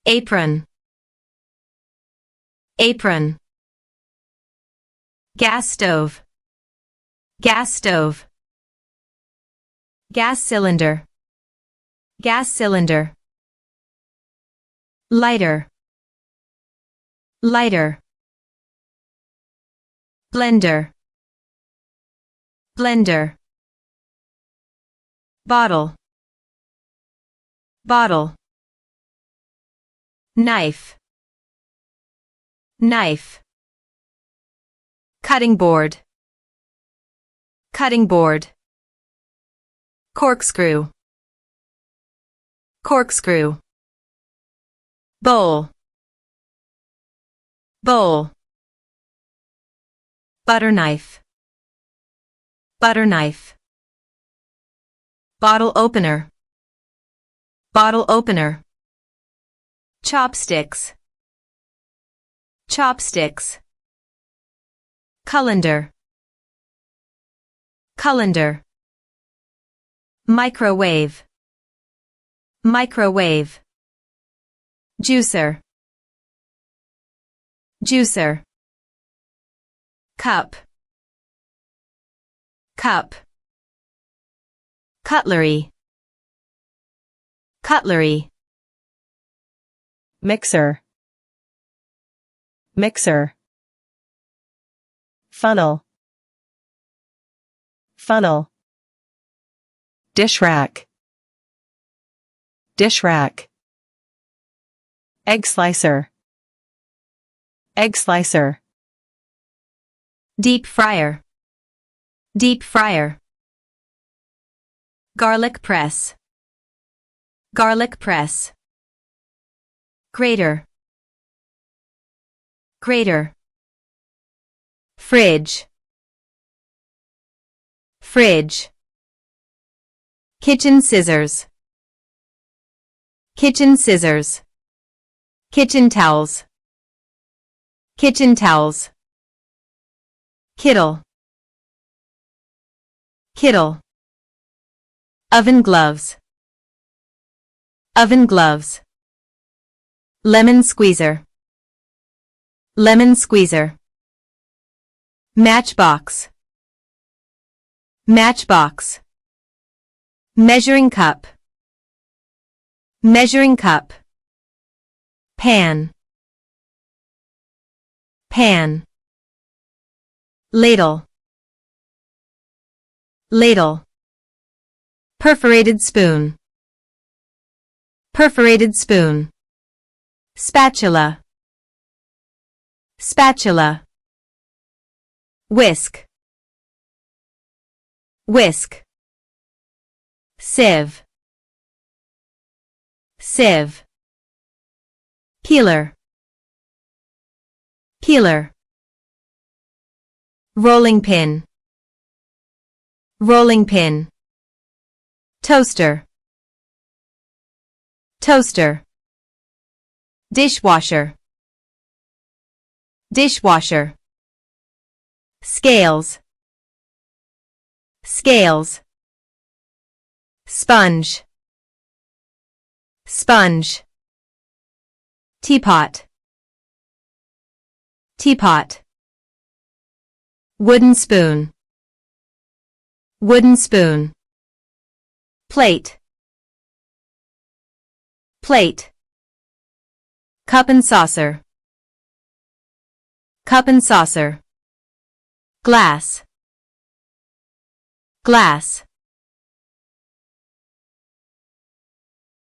apron, apron. Gas stove, gas stove. Gas cylinder, gas cylinder. Lighter, lighter. Blender, blender. Bottle, bottle. Knife, knife. Cutting board, cutting board. Corkscrew, corkscrew. Bowl, bowl. Butter knife, butter knife. Bottle opener, bottle opener. Chopsticks, chopsticks. Colander, colander. Microwave, microwave. Juicer, juicer. Cup, cup. Cutlery, cutlery. Mixer, mixer. Funnel, funnel. Dish rack, dish rack. Egg slicer, egg slicer. Deep fryer, deep fryer. Garlic press, garlic press. Grater, grater. Fridge, fridge. Kitchen scissors, kitchen scissors. Kitchen towels, kitchen towels. Kittle, kittle. Oven gloves, oven gloves. Lemon squeezer, lemon squeezer. Matchbox, matchbox. Measuring cup, measuring cup. Pan, pan. Ladle, ladle. Perforated spoon, perforated spoon. Spatula, spatula. Whisk, whisk. Sieve, sieve. Peeler, peeler. Rolling pin, rolling pin. Toaster, toaster. Dishwasher, dishwasher. Scales, scales. Sponge, sponge. Teapot, teapot. Wooden spoon, wooden spoon. Plate, plate. Cup and saucer, cup and saucer. Glass, glass.